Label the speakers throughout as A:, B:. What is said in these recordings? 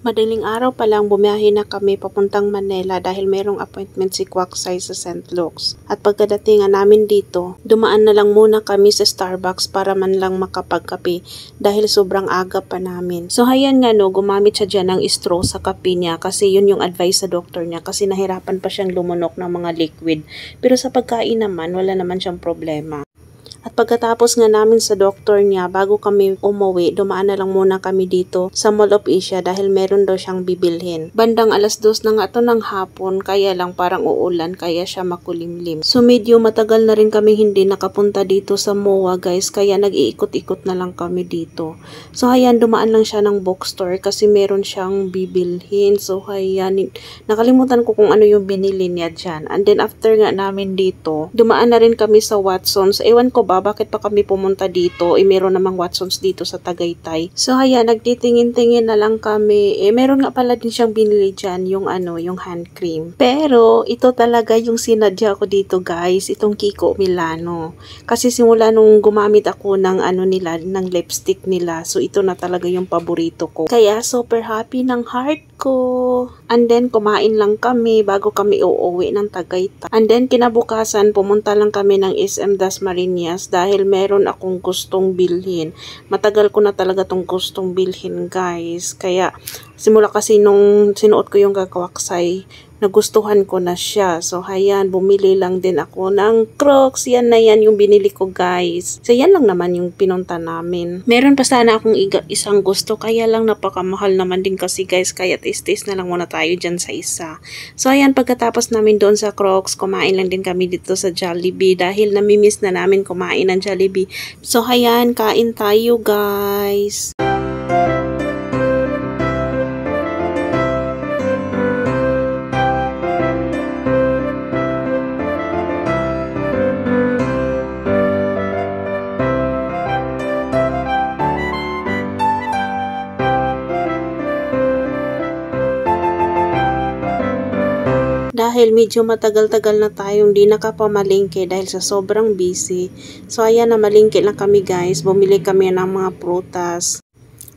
A: Madaling araw pa lang bumiyahe na kami papuntang Manila dahil mayroong appointment si Quacksai sa St. Luke's. At pagkadatingan namin dito, dumaan na lang muna kami sa Starbucks para man lang makapagkape dahil sobrang aga pa namin. So hayan nga no, gumamit siya dyan ng straw sa kape niya kasi yun yung advice sa doktor niya kasi nahirapan pa siyang lumunok ng mga liquid. Pero sa pagkain naman, wala naman siyang problema. At pagkatapos nga namin sa doktor niya, bago kami umuwi, dumaan na lang muna kami dito sa Mall of Asia dahil meron daw siyang bibilhin. Bandang 2:00 na nga ito ng hapon, kaya lang parang uulan, kaya siya makulimlim. So medyo matagal na rin kami hindi nakapunta dito sa MOA guys, kaya nag-iikot-ikot na lang kami dito. So hayan, dumaan lang siya ng bookstore kasi meron siyang bibilhin. So hayan, nakalimutan ko kung ano yung binili niya dyan. And then after nga namin dito, dumaan na rin kami sa Watson's. Ewan ko ba, bakit pa kami pumunta dito? Meron namang Watson's dito sa Tagaytay. So, haya, nagtitingin-tingin na lang kami. Meron nga pala din siyang binili dyan, yung yung hand cream. Pero, ito talaga yung sinadya ko dito, guys. Itong Kiko Milano. Kasi simula nung gumamit ako ng nila, ng lipstick nila. So, ito na talaga yung paborito ko. Kaya, super happy ng heart ko. And then, kumain lang kami bago kami uuwi ng Tagaytay. And then, kinabukasan, pumunta lang kami ng SM Dasmariñas dahil meron akong gustong bilhin. Matagal ko na talaga tong gustong bilhin, guys. Kaya, simula kasi nung sinuot ko yung Quacksai, nagustuhan ko na siya. So, hayan, bumili lang din ako ng Crocs. Yan na yan yung binili ko, guys. So, yan lang naman yung pinunta namin. Meron pa sana akong isang gusto, kaya lang napakamahal naman din kasi, guys. Kaya tis-tis na lang muna tayo dyan sa isa. So, ayan, pagkatapos namin doon sa Crocs, kumain lang din kami dito sa Jollibee dahil namimiss na namin kumain ng Jollibee. So, hayan, kain tayo, guys. Dahil medyo matagal-tagal na tayong di nakapamalingke dahil sa sobrang busy. So ayan, na malingke lang kami guys. Bumili kami ng mga prutas,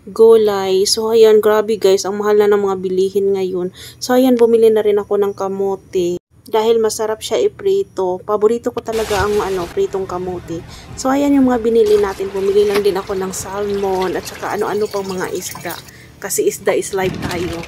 A: gulay. So ayan, grabe guys, ang mahal na ng mga bilihin ngayon. So ayan, bumili na rin ako ng kamote. Dahil masarap siya iprito. Paborito ko talaga ang pritong kamote. So ayan yung mga binili natin. Bumili lang din ako ng salmon at saka ano-ano pang mga isda. Kasi isda is life tayo.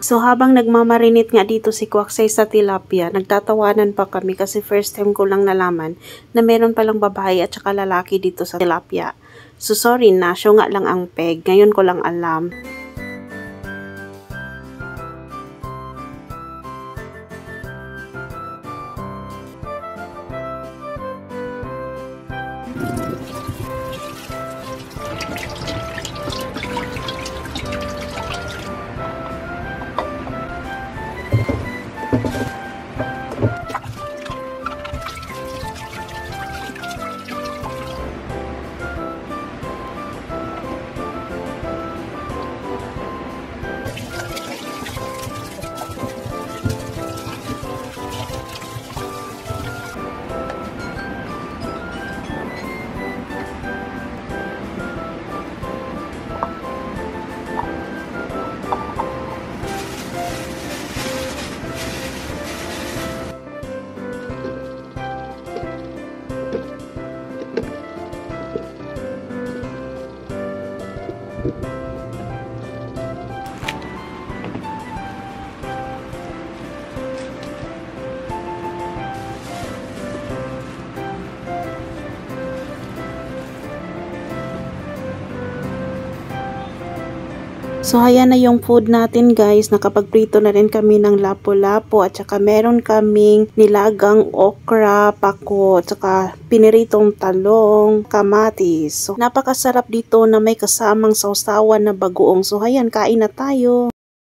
A: So habang nagmamarinate nga dito si Quacksai sa tilapia, nagtatawanan pa kami kasi first time ko lang nalaman na meron palang babae at saka lalaki dito sa tilapia. So sorry na, siya nga lang ang peg. Ngayon ko lang alam. So, ayan na yung food natin guys. Nakapagprito na rin kami ng lapu-lapu at saka meron kaming nilagang okra, pako, at saka piniritong talong, kamatis. So, napakasarap dito na may kasamang sausawan na bagoong. So, ayan, kain na tayo.